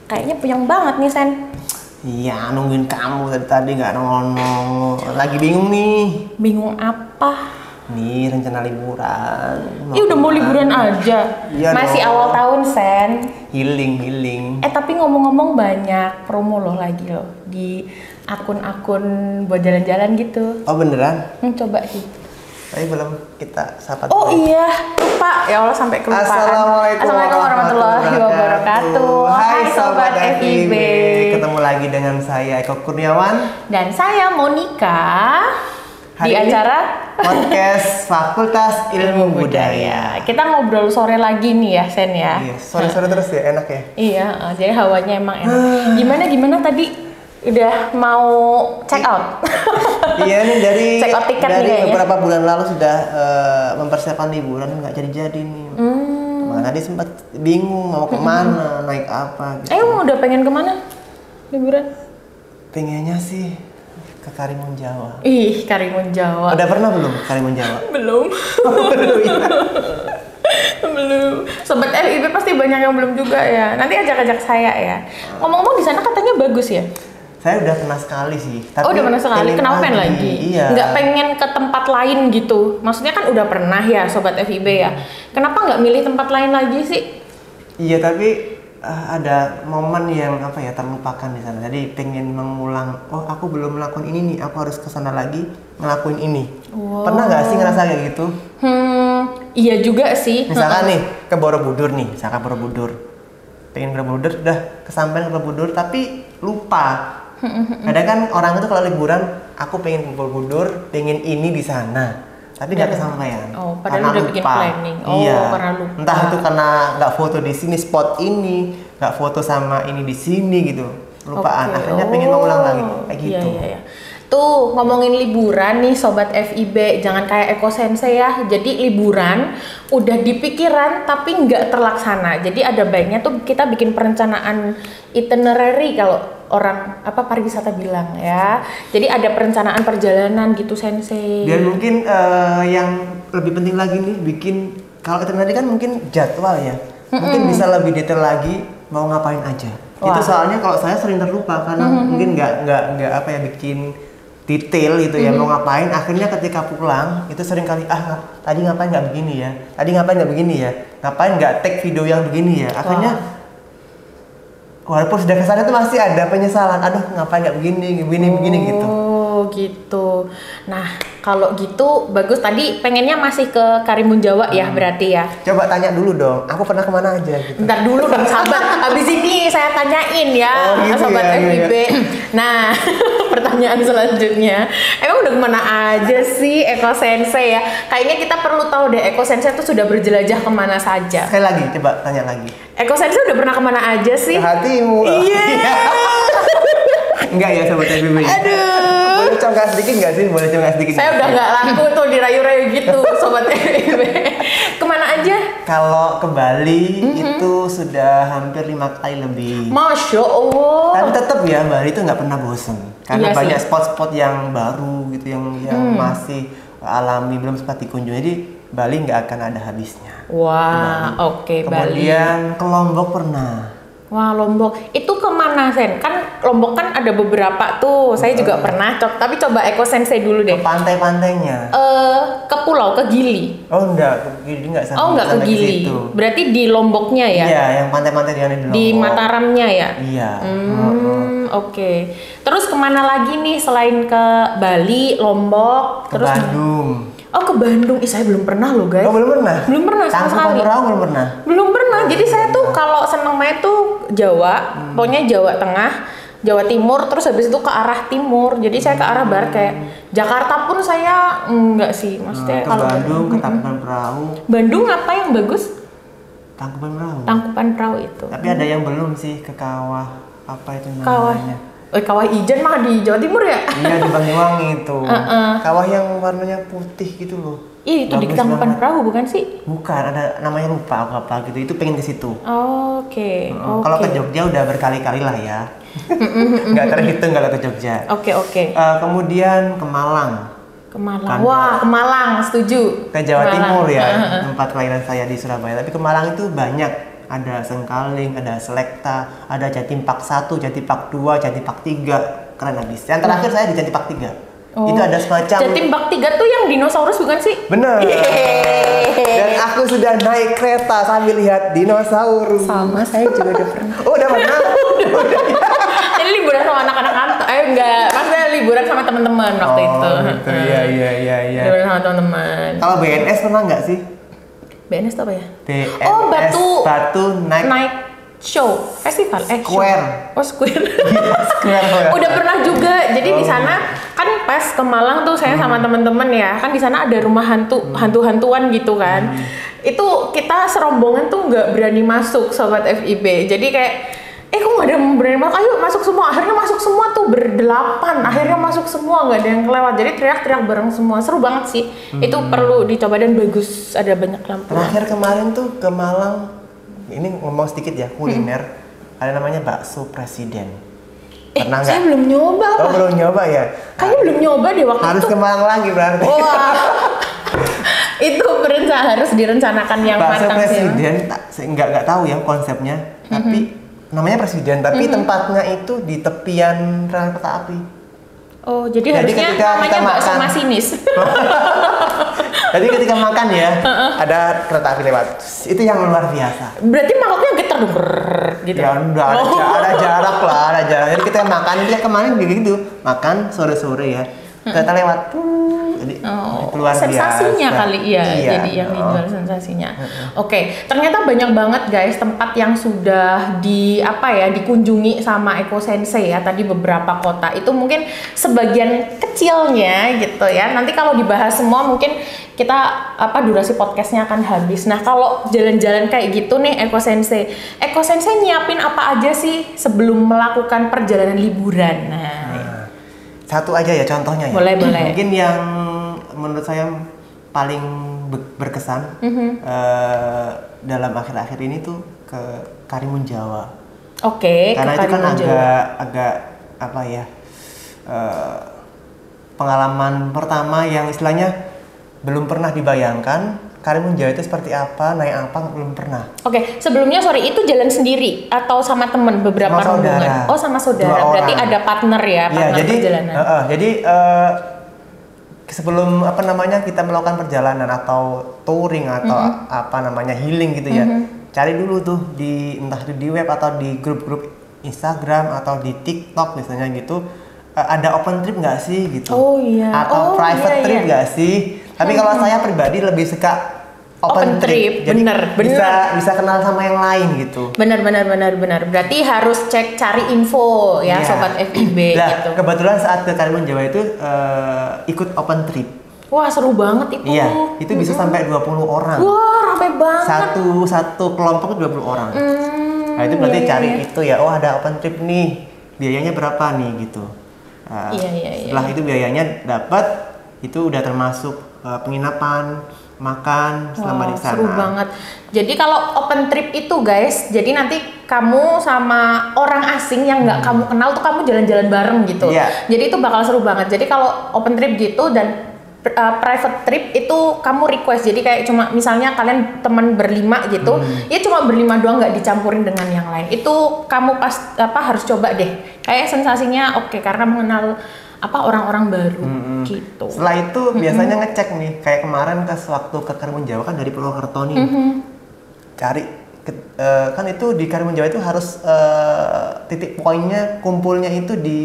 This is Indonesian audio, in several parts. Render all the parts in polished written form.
Kayaknya puyeng banget nih, Sen. Iya, nungguin kamu tadi nggak nongol. Lagi bingung nih. Bingung apa? Nih rencana liburan. Ih, udah mau liburan aja. Iya Masih dong. awal tahun, Sen. Healing. Tapi ngomong-ngomong banyak promo loh lagi loh di akun-akun buat jalan-jalan gitu. Oh beneran? Coba sih. Tapi belum kita sapa. Oh iya, lupa. Ya Allah sampai kelupaan. Assalamualaikum warahmatullahi wabarakatuh. Hai Sobat FIB. FIB. Ketemu lagi dengan saya Eko Kurniawan Dan saya Monica. Di Hari ini acara podcast Fakultas Ilmu Budaya. Kita ngobrol sore lagi nih ya, Sen ya. Iya, sore-sore terus ya, enak ya. Iya, jadi hawanya emang enak. Gimana tadi? Udah mau check out? Iya nih Check out tiket nih dari kayaknya. beberapa bulan lalu sudah mempersiapkan liburan, nggak jadi nih. Kemana tadi sempat bingung mau kemana, naik apa gitu. Udah pengen kemana liburan? Pengennya sih ke Karimun Jawa. Ih, Karimun Jawa. Udah pernah belum Karimun Jawa? Belum. Belum ya. Belum. Sobat FIB pasti banyak yang belum juga ya. Nanti ajak-ajak saya ya. Ngomong-ngomong di sana katanya bagus ya? Saya udah pernah sekali sih. Oh, udah pernah sekali. pengen Kenapa pengen lagi? Iya. Nggak pengen ke tempat lain gitu? Maksudnya kan udah pernah ya Sobat FIB ya. Kenapa nggak milih tempat lain lagi sih? Iya, tapi ada momen yang apa ya terlupakan di sana. Jadi pengen mengulang. Oh, aku belum melakukan ini nih. Aku harus ke sana lagi ngelakuin ini. Wow. Pernah nggak sih ngerasa kayak gitu? Iya juga sih. Misalkan nih ke Borobudur nih, misalkan Borobudur. Pengen ke Borobudur, udah kesampaian ke Borobudur tapi lupa. Kadang kan orang itu kalau liburan, aku pengen ke Borobudur, pengen ini di sana. Tapi nggak kesampaian. Oh, padahal udah bikin planning. Oh, iya. karena lupa. Entah itu karena nggak foto di sini spot ini, nggak foto sama ini di sini gitu. Lupaan. Oke. Akhirnya pengen mengulang lagi kayak gitu. Iya. Tuh, ngomongin liburan nih Sobat FIB, jangan kayak Eko Sensei ya. Jadi liburan udah di pikiran tapi nggak terlaksana. Jadi ada baiknya tuh kita bikin perencanaan itinerary kalau orang pariwisata bilang ya. Jadi ada perencanaan perjalanan gitu Sensei. Dan mungkin yang lebih penting lagi nih bikin, kalau itinerary kan mungkin jadwal ya. Mungkin bisa lebih detail lagi mau ngapain aja. Wah. Itu soalnya kalau saya sering terlupa karena mungkin nggak bikin detail gitu ya mau ngapain. Akhirnya ketika pulang itu sering kali tadi ngapain nggak begini ya. Tadi ngapain nggak begini ya. Ngapain nggak take video yang begini ya. Akhirnya walaupun sudah kesana tuh masih ada penyesalan. Aduh ngapain nggak begini gitu. Oh gitu. Nah kalau gitu bagus, tadi pengennya masih ke Karimun Jawa ya berarti ya. Coba tanya dulu dong, aku pernah kemana aja gitu. Bentar dulu dong sabar, habis ini saya tanyain ya gitu Sobat ya, FIB. Nah pertanyaan selanjutnya, emang udah kemana aja sih Eko Sensei ya? Kayaknya kita perlu tahu deh Eko Sensei tuh sudah berjelajah kemana saja. Sekali lagi, coba tanya lagi. Eko Sensei udah pernah kemana aja sih? Ke hatimu. Iya. Enggak ya Sobat FIB. Aduh. Boleh congkak sedikit nggak sih? Boleh congkak sedikit. Saya udah nggak laku tuh dirayu-rayu gitu Sobat FIB. Kemana aja? Kalau ke Bali itu sudah hampir 5 kali lebih. Masya Allah. Tapi tetap ya Bali itu nggak pernah bosen. Karena Iya sih. banyak spot-spot yang baru gitu yang masih alami belum sempat dikunjungi. Jadi Bali nggak akan ada habisnya. Wah, oke, Bali. Kemudian ke Lombok pernah. Wah, Lombok. Itu kemana, Sen? Kan Lombok kan ada beberapa tuh. Saya juga pernah. Tapi coba Eko Sensei dulu deh. Ke pantai-pantainya. Ke pulau, ke Gili. Oh enggak, ke Gili enggak sampai. Oh, enggak ke sampai Gili. situ. Berarti di Lomboknya ya? Iya, yang pantai-pantai yang ada di Lombok. Di Mataramnya ya? Iya. Oke. Terus kemana lagi nih selain ke Bali, Lombok, Ke Bandung. Oh, ke Bandung. Ih, saya belum pernah loh, guys. Oh, belum pernah? Belum pernah sama Tangkuban sekali. Perahu belum pernah? Belum pernah. Jadi saya tuh kalau seneng main tuh Jawa, pokoknya Jawa Tengah, Jawa Timur, terus habis itu ke arah timur. Jadi saya ke arah barat kayak Jakarta pun saya enggak sih, maksudnya Ke kalau Bandung, ke Tangkuban Perahu. Bandung apa yang bagus? Tangkuban Perahu. Tangkuban Perahu itu. Tapi ada yang belum sih ke Kawah. Apa itu Kawah. namanya? Kawah Ijen mah di Jawa Timur ya? Iya, di Banyuwangi itu. Kawah yang warnanya putih gitu loh. Ih, itu di Bagus Tangkuban banget. Perahu bukan sih? Bukan, ada namanya lupa apa gitu. Itu pengen ke situ. Oke. Kalau ke Jogja udah berkali-kali lah ya. Nggak terhitung kalau ke Jogja. Oke. Kemudian ke Malang. Ke Malang. Kan, Wah, ke Malang, setuju. Ke Jawa Malang. Timur ya, tempat kelahiran saya di Surabaya. Tapi ke Malang itu banyak ada Sengkaling, ada Selekta, ada Jatim Park 1, Jatim Park 2, Jatim Park 3, keren habis. Yang terakhir saya di Jatim Park 3. Itu ada semacam Jatim Park 3 tuh yang dinosaurus bukan sih? bener. Dan aku sudah naik kereta sambil lihat dinosaurus. Sama, saya juga udah pernah. Oh, udah pernah? Jadi liburan sama anak-anak kantor, enggak, maksudnya liburan sama teman-teman waktu itu. Gitu. Iya. Liburan sama teman-teman. Kalau BNS pernah nggak sih? BNS itu apa ya? BNS Oh, Batu Night Show Festival. Square. Show. Oh, Square. Square. Udah pernah juga. Jadi di sana kan pas ke Malang tuh saya sama teman-teman ya, kan di sana ada rumah hantu-hantuan gitu kan. Itu kita serombongan tuh nggak berani masuk sobat FIB. Jadi kayak kok nggak ada yang berani masuk, ayo masuk semua. Akhirnya masuk semua tuh berdelapan, akhirnya masuk semua, nggak ada yang kelewat. Jadi teriak-teriak bareng semua, seru banget sih. Itu perlu dicoba dan bagus, ada banyak lampu. Terakhir kemarin tuh ke Malang, ini ngomong sedikit ya, kuliner. Ada namanya bakso presiden. Pernah nggak? Saya belum nyoba. Oh, belum nyoba ya? Kayaknya belum nyoba deh waktu Harus itu. ke Malang lagi berarti. Wah, itu harus direncanakan yang Bakso matang sih. presiden, saya nggak tahu ya konsepnya, tapi namanya presiden, tapi tempatnya itu di tepian rel kereta api. Oh, jadi Jadi harusnya ketika namanya kita bakso makan. masinis. Jadi ketika makan ya, ada kereta api lewat. Itu yang luar biasa. Berarti mangkoknya getar dong, brrrr, gitu. Ya udah, ada jarak lah, ada jarak. Jadi kita makan, dia kemarin begitu, makan sore-sore ya, kereta lewat. Jadi itu luar sensasinya biasa. kali jadi yang dijual sensasinya. Oke, ternyata banyak banget guys tempat yang sudah dikunjungi sama Eko Sensei ya, tadi beberapa kota. Itu mungkin sebagian kecilnya gitu ya. Nanti kalau dibahas semua mungkin kita durasi podcastnya akan habis. Nah, kalau jalan-jalan kayak gitu nih Eko Sensei nyiapin apa aja sih sebelum melakukan perjalanan liburan? Nah, Satu aja ya contohnya ya. Boleh. Mungkin yang menurut saya paling berkesan dalam akhir-akhir ini tuh ke Karimun Jawa. Oke, Karena ke itu kan Karimun Jawa. agak pengalaman pertama yang istilahnya belum pernah dibayangkan. Karimun Jawa itu seperti apa, naik apa, belum pernah. Oke, sebelumnya itu jalan sendiri atau sama teman beberapa Sama rombongan? saudara. Oh, sama saudara. Dua Berarti orang. ada partner ya, partner perjalanan. Jadi sebelum kita melakukan perjalanan atau touring atau healing gitu ya, cari dulu tuh entah itu di web atau di grup-grup Instagram atau di TikTok misalnya gitu, ada open trip nggak sih gitu? Oh iya. Atau private trip nggak sih? Tapi kalau saya pribadi lebih suka open trip. Jadi bener. bisa kenal sama yang lain gitu. Benar. Berarti harus cari info ya, Iya. sobat FIB Nah, gitu. kebetulan saat ke Karimun Jawa itu ikut open trip. Wah, seru banget itu. Iya, itu bisa sampai 20 orang. Wah, ramai banget. Satu kelompok 20 orang. Nah, itu berarti iya, cari itu ya, oh ada open trip nih. Biayanya berapa nih gitu. Nah, Iya. setelah itu biayanya dapat, itu udah termasuk penginapan, makan selama di sana. Seru banget. Jadi kalau open trip itu guys, jadi nanti kamu sama orang asing yang nggak kamu kenal tuh kamu jalan-jalan bareng gitu. Iya. Jadi itu bakal seru banget. Jadi kalau open trip gitu dan private trip itu kamu request. Jadi kayak cuma misalnya kalian teman berlima gitu, ya cuma berlima doang, nggak dicampurin dengan yang lain. Itu kamu harus coba deh. Kayak sensasinya oke karena mengenal orang-orang baru gitu. Setelah itu biasanya ngecek nih, kayak kemarin waktu ke Karimun Jawa kan dari Purwokerto nih, cari kan itu di Karimun Jawa itu harus titik poinnya kumpulnya itu di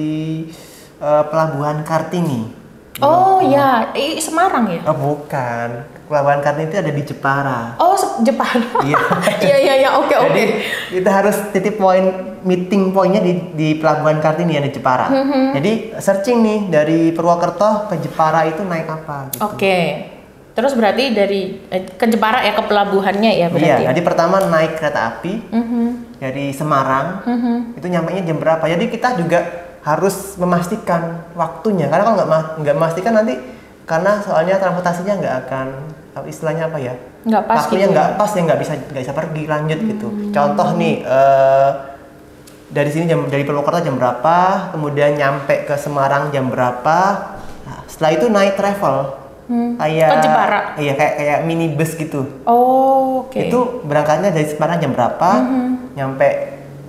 Pelabuhan Kartini. Oh ya, Semarang ya? Oh bukan, Pelabuhan Kartini itu ada di Jepara. Oh, Jepara. Iya. Iya, oke. Jadi kita harus titik meeting pointnya di Pelabuhan Kartini ya di Jepara. Jadi searching nih dari Purwokerto ke Jepara itu naik apa? Gitu. Oke. Terus berarti dari ke Jepara ya, ke pelabuhannya ya berarti. Iya. Jadi pertama naik kereta api dari Semarang. Itu nyampainya jam berapa? Jadi kita juga harus memastikan waktunya. Karena kalau nggak memastikan nanti, karena soalnya transportasinya nggak akan istilahnya apa ya? Nggak pas waktunya gitu. nggak pas ya, nggak bisa pergi lanjut gitu. Contoh nih dari sini dari Purwokerto jam berapa, kemudian nyampe ke Semarang jam berapa. Nah, setelah itu naik travel. Kayak Ke Jepara? Iya, kayak minibus gitu. Oh, oke. Itu berangkatnya dari Semarang jam berapa, nyampe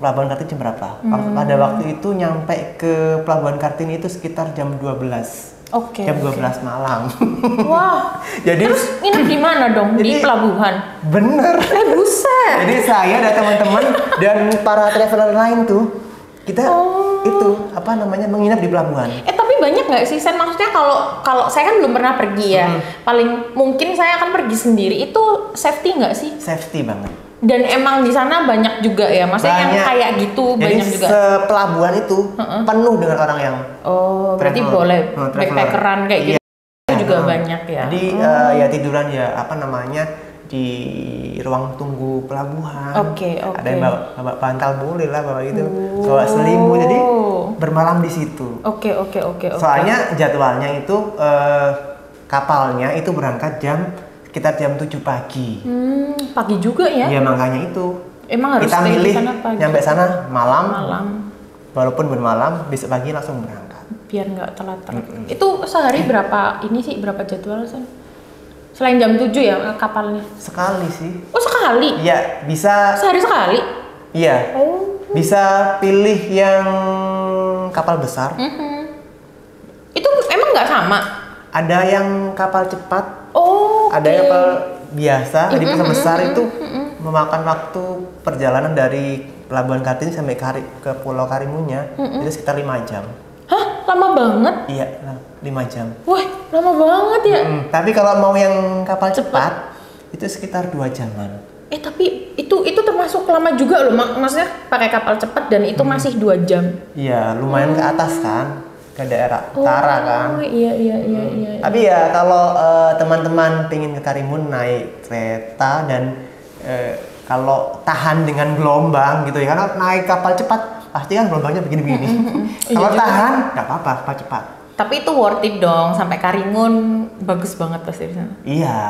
Pelabuhan Kartini jam berapa. Pada waktu itu nyampe ke Pelabuhan Kartini itu sekitar jam 12. Oke. Jam 12 malam. Wah. Jadi Terus nginep di mana dong? Di pelabuhan? bener. Buset. Jadi saya dan teman-teman dan para traveler lain tuh kita itu menginap di pelabuhan. Tapi banyak nggak sih Sen? Maksudnya kalau saya kan belum pernah pergi ya. Paling mungkin saya akan pergi sendiri. Itu safety nggak sih? Safety banget. Dan emang di sana banyak juga ya. Maksudnya yang kayak gitu Jadi banyak juga. sepelabuhan itu penuh dengan orang yang Berarti boleh backpackeran kayak gitu. Itu juga banyak ya. Jadi ya tiduran ya di ruang tunggu pelabuhan. Oke. Ada yang bawa bantal boleh lah bawa gitu. Bawa selimut jadi bermalam di situ. Oke. Soalnya jadwalnya itu kapalnya itu berangkat sekitar jam 7 pagi. Pagi juga ya? Iya makanya itu. Emang harus kita stay milih di sana pagi. nyampe sana malam. Walaupun bermalam, besok pagi langsung berangkat. Biar nggak telat. Itu sehari berapa jadwal Sen? Selain jam 7 ya kapalnya? Sekali sih. Oh sekali? Iya, bisa. Sehari sekali? Iya. Bisa pilih yang kapal besar. Itu emang nggak sama? Ada yang kapal cepat. Ada yang kapal biasa. Jadi kapal besar itu memakan waktu perjalanan dari Pelabuhan Kartini sampai ke Pulau Karimunnya itu sekitar 5 jam. Hah? Lama banget? Iya, 5 jam. Wah, lama banget ya? Tapi kalau mau yang kapal cepat itu sekitar 2 jaman. Tapi itu termasuk lama juga loh, maksudnya pakai kapal cepat dan itu masih 2 jam. Iya, lumayan ke atas kan, ke daerah utara kan. Iya. Tapi ya kalau teman-teman pengen ke Karimun naik kereta dan kalau tahan dengan gelombang gitu ya, karena naik kapal cepat pasti kan gelombangnya begini-begini. Kalau tahan nggak apa-apa, kapal cepat. Tapi itu worth it dong, sampai Karimun bagus banget pasti di sana. Iya.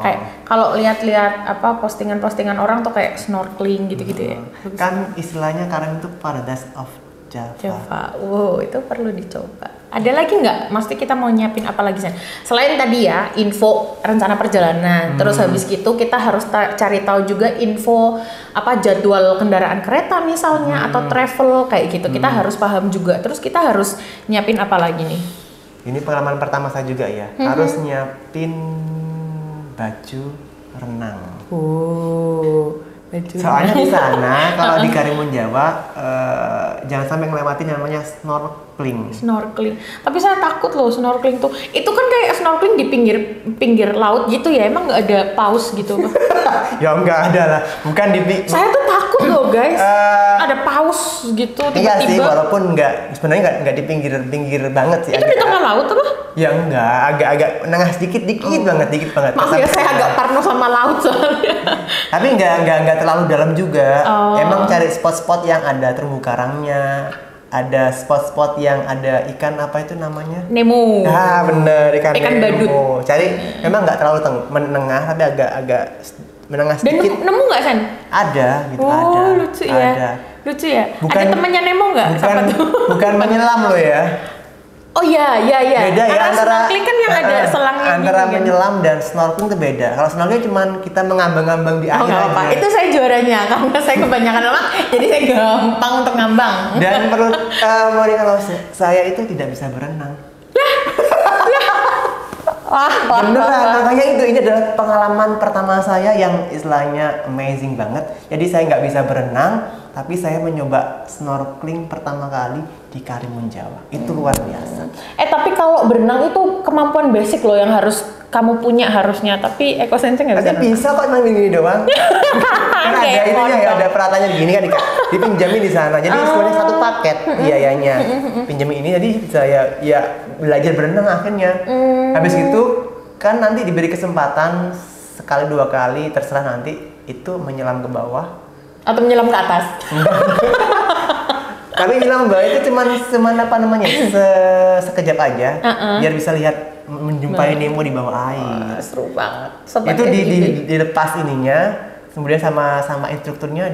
Kayak kalau lihat-lihat postingan-postingan orang tuh kayak snorkeling gitu-gitu ya. Kan istilahnya Karimun itu paradise of Java. Wow, itu perlu dicoba. Ada lagi nggak? Mesti kita mau nyiapin apa lagi Sen? Selain tadi ya info rencana perjalanan, terus habis gitu kita harus cari tahu juga info jadwal kendaraan kereta misalnya atau travel kayak gitu. Kita harus paham juga. Terus kita harus nyiapin apa lagi nih? Ini pengalaman pertama saya juga ya. Harus nyiapin baju renang. Soalnya di sana kalau di Karimun Jawa jangan sampai ngelewatin namanya snorkeling. Tapi saya takut loh snorkeling tuh. Itu kan kayak snorkeling di pinggir laut gitu ya. Emang nggak ada paus gitu? Ya nggak ada lah. Bukan di. Saya tuh takut loh guys. Ada paus gitu tiba-tiba. Iya sih, walaupun sebenarnya nggak di pinggir banget sih. Itu di tengah laut apa? Ya enggak, agak menengah dikit banget. Maaf ya, saya agak parno sama laut soalnya. Tapi enggak terlalu dalam juga. Emang cari spot-spot yang ada terumbu karangnya, ada spot-spot yang ada ikan apa itu namanya? Nemo. Ah bener, ikan badut. Cari memang nggak terlalu menengah tapi agak menengah sedikit. Dan nemu nggak Sen? Ada gitu, ada. Lucu ya. Lucu ya. Bukan, ada temannya Nemo nggak? Bukan menyelam loh ya. Oh iya. Beda ya antara snorkeling kan yang ada selangnya antara gitu, menyelam dan snorkeling itu beda. Kalau snorkeling cuma kita mengambang-ambang di air aja. Itu saya juaranya karena saya kebanyakan lemak, jadi saya gampang untuk ngambang. Dan perlu kalau saya itu tidak bisa berenang. Beneran, makanya ini adalah pengalaman pertama saya yang istilahnya amazing banget. Jadi saya nggak bisa berenang, tapi saya mencoba snorkeling pertama kali di Karimun Jawa. Itu luar biasa. Tapi kalau berenang itu kemampuan basic loh yang harus kamu punya harusnya. Tapi Eko Sensei nggak bisa. Tapi bisa kok emang gini doang. Kan ada ininya ya, ada peralatannya begini kan dipinjamin di sana. Jadi istilahnya satu paket biayanya. Pinjamin ini jadi saya ya belajar berenang akhirnya. Habis itu kan nanti diberi kesempatan sekali 2 kali terserah nanti itu menyelam ke bawah atau menyelam ke atas. Tapi menyelam ke bawah itu cuman sekejap aja biar bisa lihat menjumpai Nemo di bawah air. Seru banget. Itu dilepas ininya kemudian sama instrukturnya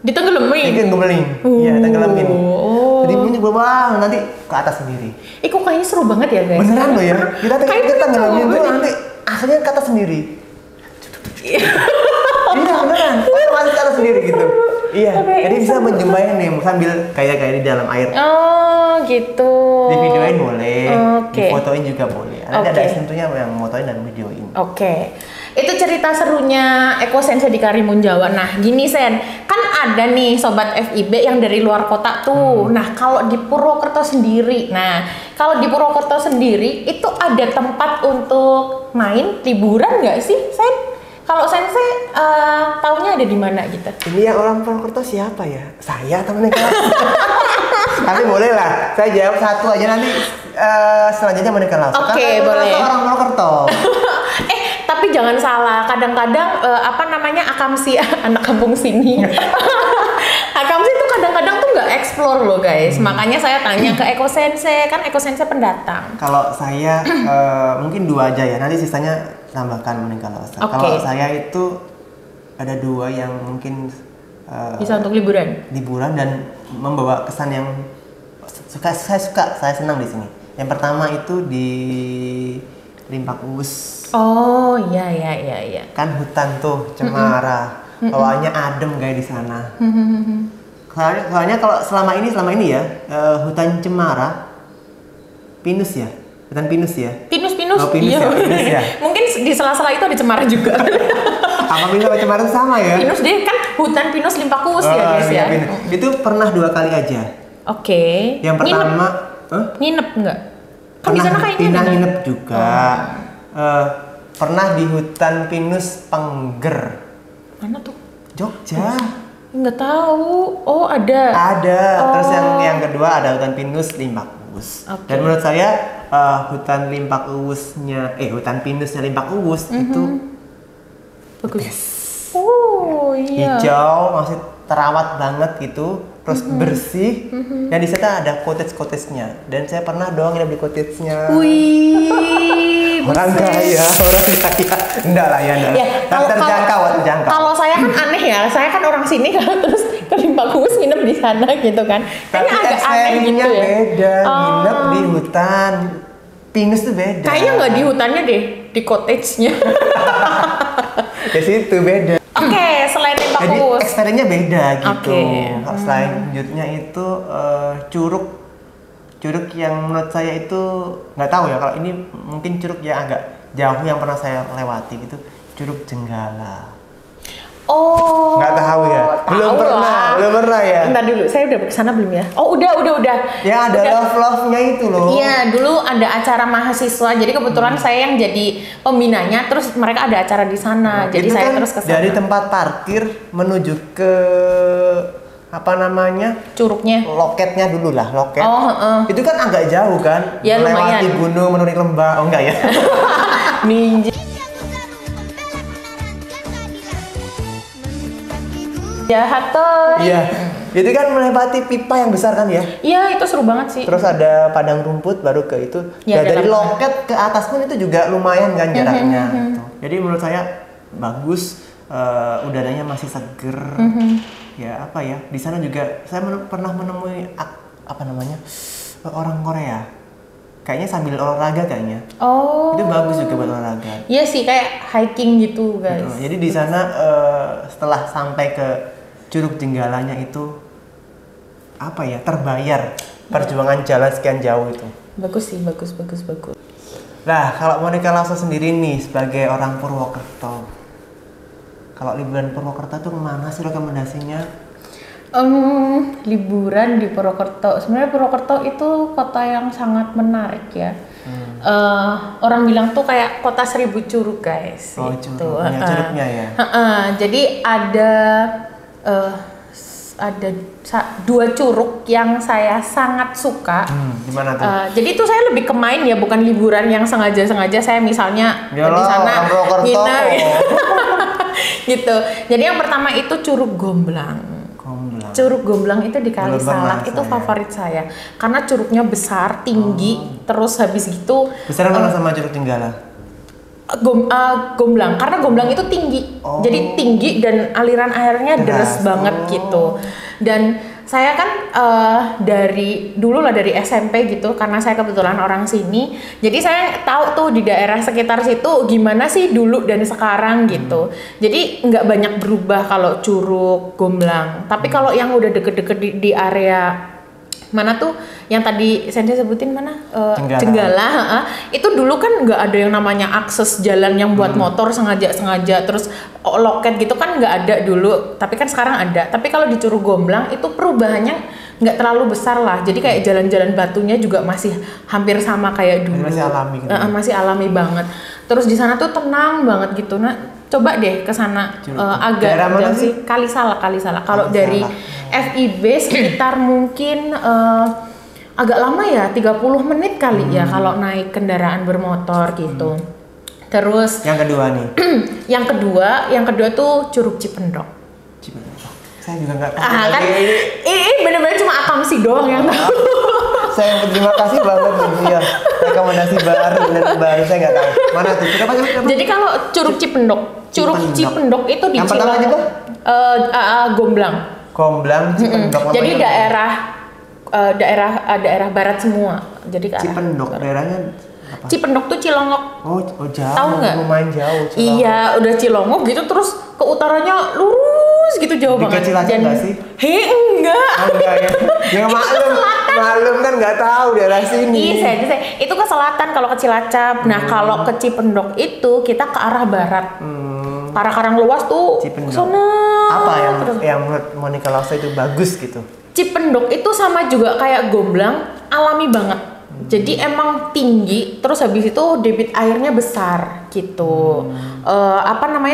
Ditenggelamin. Tenggelam. Iya, tenggelamin. Oh. Jadi bunyi bawah nanti ke atas sendiri. Kok kayaknya seru banget ya guys. Beneran loh ya. Kita tenggelamin tuh coba nanti akhirnya ke atas sendiri. Iya beneran. Otomatis ke atas sendiri gitu. Iya. Jadi bisa menjumpai nih sambil kayak di dalam air. Oh gitu. Di videoin boleh. Oke. Difotoin juga boleh. Nanti ada tentunya yang motoin dan videoin. Oke. Itu cerita serunya Eko Sensei di Karimun Jawa. Nah, gini Sen, kan ada nih sobat FIB yang dari luar kota tuh. Nah, kalau di Purwokerto sendiri, itu ada tempat untuk main liburan nggak sih, Sen? Kalau Sensei taunya ada di mana gitu? Ini yang orang Purwokerto siapa ya? Saya temennya kelas. Tapi boleh lah, saya jawab satu aja nanti selanjutnya menikah langsung. Oke, boleh. Orang Purwokerto. Tapi jangan salah, kadang-kadang Akamsi anak kampung sini. Akamsi tuh kadang-kadang tuh nggak explore loh guys. Makanya saya tanya ke Eko Sensei, kan Eko Sensei pendatang. Kalau saya mungkin 2 aja ya, nanti sisanya tambahkan menikah langsung. Okay. Kalau saya itu ada 2 yang mungkin bisa untuk liburan. Liburan dan membawa kesan yang saya senang di sini. Yang pertama itu di Limpak Uus. Oh iya. Kan hutan tuh cemara, hawanya adem kayak di sana. Soalnya kalau selama ini ya hutan cemara, pinus ya, hutan pinus ya. Pinus. Oh, pinus ya. Mungkin di sela-sela itu ada cemara juga. Apa pinus sama cemara itu sama ya? Pinus deh kan hutan pinus Limpak Uus ya guys ya. Itu pernah 2 kali aja. Oke. Yang pertama, nginep nggak? Kan di sana kayaknya pernah nginep juga. Pernah di hutan pinus Pengger. Mana tuh? Jogja. Nggak tahu. Oh ada. Ada. Terus yang kedua ada hutan pinus Limpak Uus. Okay. Dan menurut saya hutan hutan pinusnya Limpak Uus itu bagus. Oh iya. Hijau, masih terawat banget gitu. Terus bersih, dan di sana ada cottage-nya. Dan saya pernah nginep di cottage-nya. Wih, orang kaya. Enggak lah ya, terjangkau. Kalau saya kan aneh ya, saya kan orang sini terus ke Limpak Uus nginep di sana gitu kan. Tapi agak aneh gitu ya. Beda, nginep di hutan. Pinus tuh beda. Kayaknya nggak di hutannya deh, di cottage-nya. Di situ beda. Oke, selain Limpak Jadi Uus. eksperiennya beda gitu. Okay. Selanjutnya itu curug yang menurut saya itu nggak tahu ya, kalau ini mungkin curug yang agak jauh yang pernah saya lewati gitu, Curug Jenggala. Oh. Nggak tahu ya. Belum pernah ya. Bentar dulu, saya udah kesana belum ya? Oh udah. Ya ada love-nya itu loh. Iya, dulu ada acara mahasiswa. Jadi kebetulan saya yang jadi pembinanya, terus mereka ada acara di sana. Jadi saya kan terus ke sana. Dari tempat parkir menuju ke curugnya. Loketnya dulu lah, loket. Itu kan agak jauh kan? Ya lumayan. Melewati gunung, menuruni lembah. Oh enggak ya? Ninja. Jahat tuh. Iya. Itu kan melewati pipa yang besar kan ya? Iya, itu seru banget sih. Terus ada padang rumput baru ke itu. Ya, dari loket ke atas pun itu juga lumayan kan jaraknya. Gitu. Jadi menurut saya bagus, udaranya masih seger. Ya apa ya? Di sana juga saya pernah menemui orang Korea. Kayaknya sambil olahraga kayaknya. Oh. Itu bagus juga buat olahraga. Iya sih, kayak hiking gitu guys. Jadi di sana setelah sampai ke Curug Jenggalanya itu terbayar perjuangan jalan sekian jauh itu. Bagus sih, bagus. Nah, kalau Monica Lasso sendiri nih sebagai orang Purwokerto, kalau liburan Purwokerto tuh kemana sih rekomendasinya? Liburan di Purwokerto. Sebenarnya Purwokerto itu kota yang sangat menarik ya. Orang bilang tuh kayak kota 1000 curug guys. Oh, curugnya ya. Jadi ada 2 curug yang saya sangat suka. Di mana tuh? Jadi itu saya lebih ke main ya, bukan liburan yang sengaja saya misalnya di sana nginep gitu. Jadi yang pertama itu Curug Gomblang. Curug Gomblang itu di Kali Salak, itu favorit saya karena curugnya besar, tinggi, terus habis gitu. Besar mana sama Curug Jenggala? Gomblang, karena Gomblang itu tinggi, jadi tinggi dan aliran airnya deres banget gitu. Dan saya kan dari SMP gitu, karena saya kebetulan orang sini, jadi saya tahu tuh di daerah sekitar situ gimana sih dulu dan sekarang gitu. Jadi nggak banyak berubah kalau Curug Gomblang, tapi kalau yang udah deket-deket di area mana tuh yang tadi saya sebutin mana Jenggala, itu dulu kan nggak ada yang namanya akses jalan yang buat motor sengaja terus loket gitu kan nggak ada dulu, tapi kan sekarang ada. Tapi kalau di Curug Gomblang itu perubahannya nggak terlalu besar lah, jadi kayak jalan-jalan batunya juga masih hampir sama kayak dulu, masih alami gitu. Masih alami banget. Terus di sana tuh tenang banget gitu. Nah coba deh ke sana, agak jauh sih, Kalisala. Kalau dari FIB sekitar mungkin agak lama ya, 30 menit kali ya kalau naik kendaraan bermotor gitu. Terus yang kedua nih. yang kedua tuh Curug Cipendok. Saya juga nggak tahu. Kan ini bener-bener cuma Akamsi doang yang tahu. Saya berterima kasih banget nih ya. Rekomendasi baru saya nggak tahu. Mana tuh? Kenapa? Jadi kalau Curug Cipendok itu di yang pertama itu Gomblang, Cipendok. Jadi daerah barat semua. Jadi ke arah Cipendok daerahnya apa? Cipendok tuh Cilongok. Oh jauh. Tahu nggak? Lumayan jauh. Cilongok. Iya, udah Cilongok gitu terus ke utaranya lurus gitu jauh banget. Di Cilacap nggak sih? Enggak. Oh, enggak ya. Ya maklum kan nggak tahu daerah sini. Iya, itu ke selatan kalau ke Cilacap. Nah, kalau ke Cipendok itu kita ke arah barat. Para Karang Luas tuh sana. Apa yang menurut Monica Lausa itu bagus gitu? Cipendok itu sama juga kayak Gomblang, alami banget. Jadi emang tinggi, terus habis itu debit airnya besar gitu.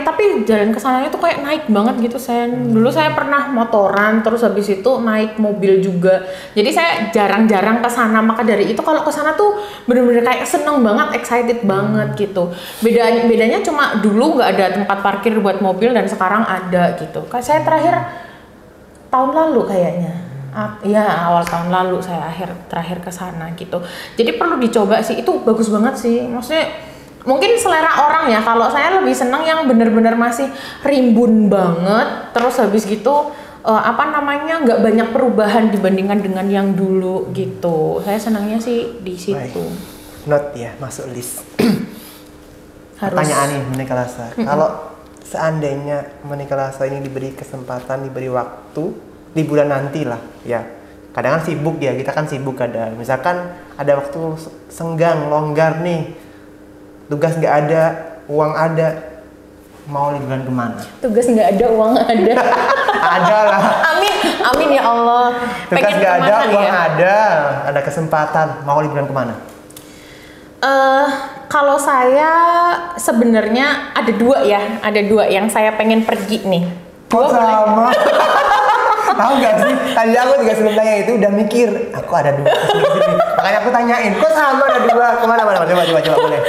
Tapi jalan ke sananya tuh kayak naik banget gitu, Sen. Dulu saya pernah motoran, terus habis itu naik mobil juga. Jadi saya jarang-jarang ke sana, maka dari itu kalau ke sana tuh bener-bener kayak seneng banget, excited banget gitu. Bedanya cuma dulu nggak ada tempat parkir buat mobil dan sekarang ada gitu. Saya terakhir tahun lalu kayaknya. Ya awal tahun lalu saya terakhir ke sana gitu. Jadi perlu dicoba sih, itu bagus banget sih. Maksudnya mungkin selera orang ya. Kalau saya lebih seneng yang bener-bener masih rimbun banget. Terus habis gitu nggak banyak perubahan dibandingkan dengan yang dulu gitu. Saya senangnya sih di situ. Not ya, masuk list. Harus. Pertanyaan nih Monica Lausa. Kalau seandainya Monica Lausa ini diberi kesempatan, diberi waktu liburan nanti lah ya, kadang kan sibuk ya, kita kan sibuk kadang, misalkan ada waktu senggang, longgar nih, tugas nggak ada, uang ada, mau liburan kemana? Tugas nggak ada, uang ada. Ada lah. Amin ya Allah. Tugas nggak ada, uang ada kesempatan, mau liburan kemana? Kalau saya sebenarnya ada dua yang saya pengen pergi nih. Kok sama? Tahu gak sih? Tadi aku juga sebelum tanya itu udah mikir, aku ada dua kesini. Makanya aku tanyain, kok sama ada dua? Kemana? Coba boleh.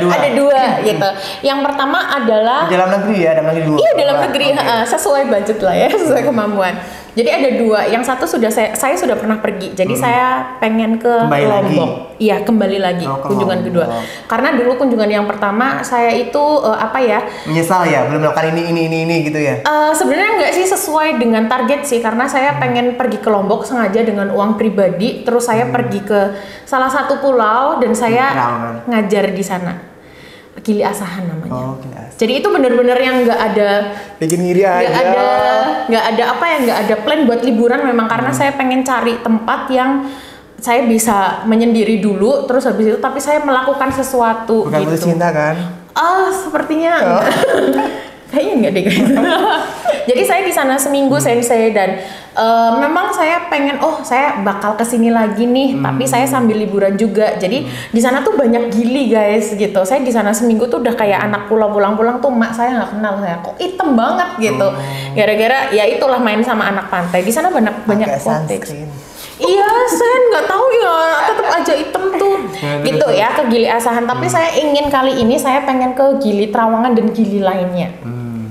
Ada dua gitu. Yang pertama adalah di dalam negeri ya, dalam negeri dua. Iya, dalam negeri, sesuai budget lah ya, sesuai kemampuan. Jadi ada dua, yang satu saya sudah pernah pergi, jadi saya pengen ke Lombok. Iya, kembali lagi kunjungan kedua. Karena dulu kunjungan yang pertama saya itu menyesal ya, belum melakukan ini gitu ya? Sebenarnya nggak sih sesuai dengan target sih, karena saya pengen pergi ke Lombok sengaja dengan uang pribadi, terus saya pergi ke salah satu pulau dan saya ngajar di sana. Gili Asahan namanya. Jadi itu bener-bener yang nggak ada bikin ngiri aja. Nggak ada plan buat liburan memang, karena saya pengen cari tempat yang saya bisa menyendiri dulu, terus habis itu tapi saya melakukan sesuatu. Bukan gitu. Putus cinta kan? Sepertinya kayaknya enggak deh guys. Jadi saya di sana seminggu sensei, dan memang saya pengen saya bakal kesini lagi nih, tapi saya sambil liburan juga. Jadi di sana tuh banyak gili guys gitu. Saya di sana seminggu tuh udah kayak anak pulau, pulang-pulang tuh mak saya nggak kenal saya, kok hitam banget gitu. Gara-gara ya itulah main sama anak pantai. Di sana banyak konteks. Iya, saya nggak tahu ya, tetap aja hitam tuh. Gitu ya, ke Gili Asahan. Tapi saya ingin kali ini saya pengen ke Gili Trawangan dan Gili lainnya.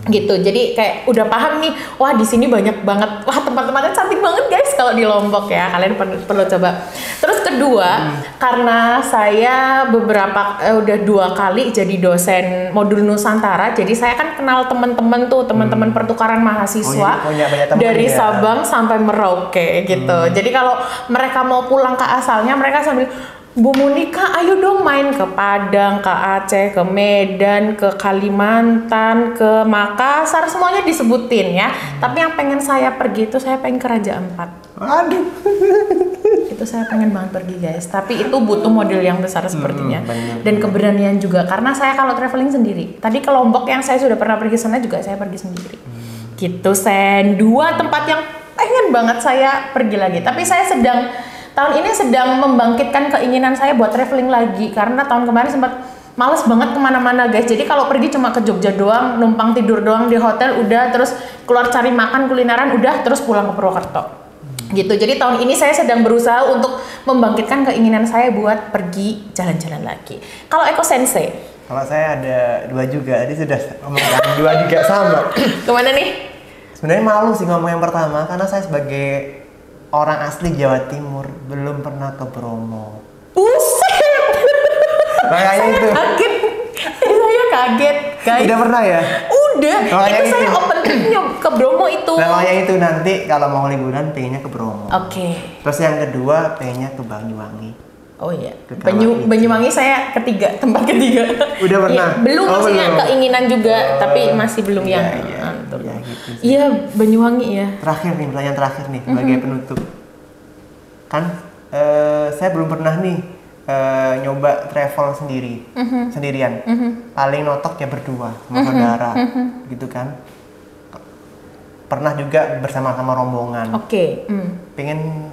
Gitu. Jadi kayak udah paham nih, wah di sini banyak banget, wah tempat-tempatnya cantik banget guys kalau di Lombok ya. Kalian perlu coba Terus kedua, karena saya udah 2 kali jadi dosen modul Nusantara, jadi saya kan kenal teman-teman tuh, teman-teman pertukaran mahasiswa dari Sabang sampai Merauke gitu. Jadi kalau mereka mau pulang ke asalnya, mereka sambil, Bu Monika, ayo dong main ke Padang, ke Aceh, ke Medan, ke Kalimantan, ke Makassar, semuanya disebutin ya. Tapi yang pengen saya pergi itu, saya pengen ke Raja Ampat. Aduh. Itu saya pengen banget pergi guys. Tapi itu butuh model yang besar sepertinya. Dan keberanian juga, karena saya kalau traveling sendiri. Tadi ke Lombok yang saya sudah pernah pergi sana juga saya pergi sendiri. Gitu Sen, 2 tempat yang pengen banget saya pergi lagi. Tapi saya tahun ini sedang membangkitkan keinginan saya buat traveling lagi, karena tahun kemarin sempat males banget kemana-mana guys. Jadi kalau pergi cuma ke Jogja doang, numpang tidur doang di hotel, udah, terus keluar cari makan kulineran, udah, terus pulang ke Purwokerto gitu. Jadi tahun ini saya sedang berusaha untuk membangkitkan keinginan saya buat pergi jalan-jalan lagi. Kalau Eko Sensei? Kalau saya ada 2 juga, tadi sudah ngomongkan 2 juga sama. Kemana nih? Sebenarnya malu sih ngomong yang pertama, karena saya sebagai orang asli Jawa Timur belum pernah ke Bromo. Buset. Makanya itu. Kaget. Saya kaget, guys. Udah pernah ya? Udah. Itu saya open trip-nya ke Bromo itu. Makanya itu nanti kalau mau liburan pengennya ke Bromo. Oke. Terus yang kedua pengennya ke Banyuwangi. Oh iya. Banyuwangi saya tempat ketiga. Udah pernah? Ya, belum maksudnya belum. Keinginan juga, tapi masih belum yang. Iya, Banyuwangi ya. Terakhir nih, pertanyaan terakhir nih sebagai penutup. Kan saya belum pernah nih nyoba travel sendirian. Paling notok ya berdua sama saudara, gitu kan. Pernah juga bersama-sama rombongan. Oke. Pengen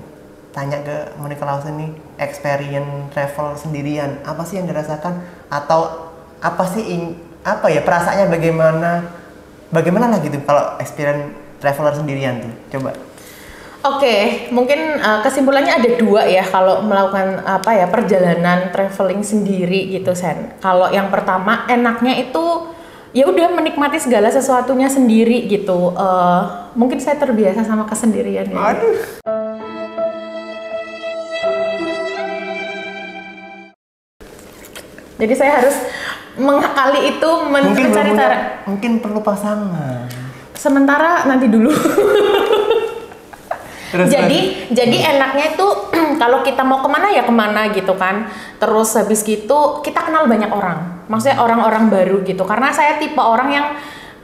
tanya ke Monika Lawson nih, experience travel sendirian apa sih yang dirasakan, atau apa sih perasaannya bagaimana lah gitu kalau experience traveler sendirian tuh, coba. Oke, mungkin kesimpulannya ada 2 ya kalau melakukan perjalanan traveling sendiri gitu Sen. Kalau yang pertama enaknya itu ya udah menikmati segala sesuatunya sendiri gitu. Mungkin saya terbiasa sama kesendirian ya. Aduh. Jadi saya harus mengakali itu, mencari cara. Mungkin perlu pasangan. Sementara nanti dulu. Jadi enaknya itu kalau kita mau kemana ya kemana gitu kan. Terus habis gitu kita kenal banyak orang. Maksudnya orang-orang baru gitu. Karena saya tipe orang yang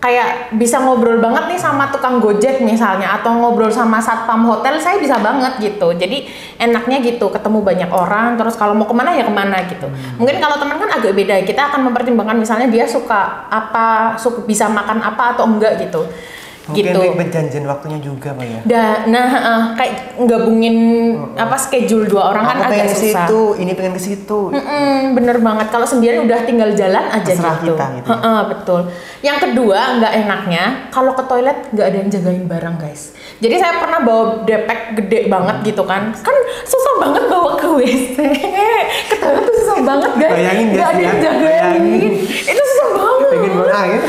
kayak bisa ngobrol banget nih sama tukang Gojek misalnya, atau ngobrol sama satpam hotel, saya bisa banget gitu. Jadi enaknya gitu, ketemu banyak orang, terus kalau mau kemana ya kemana gitu. Mungkin kalau teman kan agak beda, kita akan mempertimbangkan misalnya dia suka apa, bisa makan apa atau enggak gitu. Mungkin berjanjian waktunya juga Pak ya. Kayak gabungin schedule 2 orang kan agak susah. Ini pengen ke situ. Bener banget. Kalau sendirian udah tinggal jalan aja. Terserah gitu. Kita, gitu ya. Betul. Yang kedua nggak enaknya kalau ke toilet nggak ada yang jagain barang guys. Jadi saya pernah bawa depek gede banget gitu kan susah banget bawa ke WC. Ke toilet tuh susah banget guys. Bayangin nggak ada yang jagain. Itu susah banget. Pengen buang air.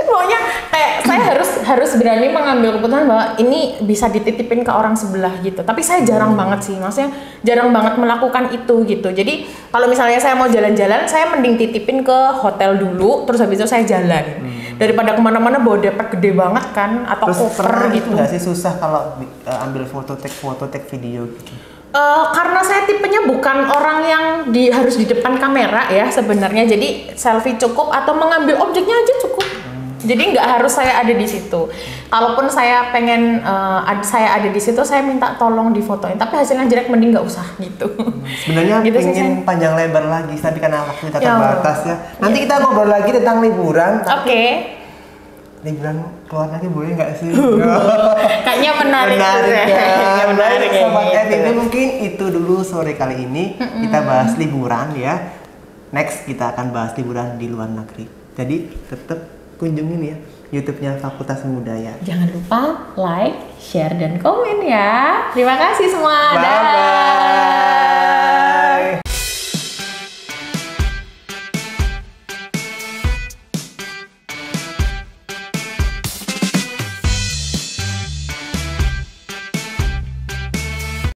Pokoknya kayak saya harus berani mengambil keputusan bahwa ini bisa dititipin ke orang sebelah gitu. Tapi saya jarang banget sih, maksudnya jarang banget melakukan itu gitu. Jadi kalau misalnya saya mau jalan-jalan, saya mending titipin ke hotel dulu, terus habis itu saya jalan. Daripada kemana-mana bawa depek gede banget kan, atau koper gitu. Nggak sih susah kalau ambil foto, take video gitu? Karena saya tipenya bukan orang yang harus di depan kamera ya sebenarnya. Jadi selfie cukup atau mengambil objeknya aja cukup. Jadi nggak harus saya ada di situ. Kalaupun saya pengen saya ada di situ, saya minta tolong difotoin. Tapi hasilnya jelek, mending nggak usah gitu. Sebenarnya gitu pengen panjang lebar lagi, tapi karena waktu kita terbatas ya. Nanti kita ngobrol lagi tentang liburan. Oke. Liburan keluar lagi boleh nggak sih? Kayaknya menarik ya. Menarik. Sobat FIB, mungkin itu dulu sore kali ini kita bahas liburan ya. Next kita akan bahas liburan di luar negeri. Jadi tetap kunjungin ya YouTube-nya Fakultas Budaya. Jangan lupa like, share, dan komen ya. Terima kasih semua. Bye-bye.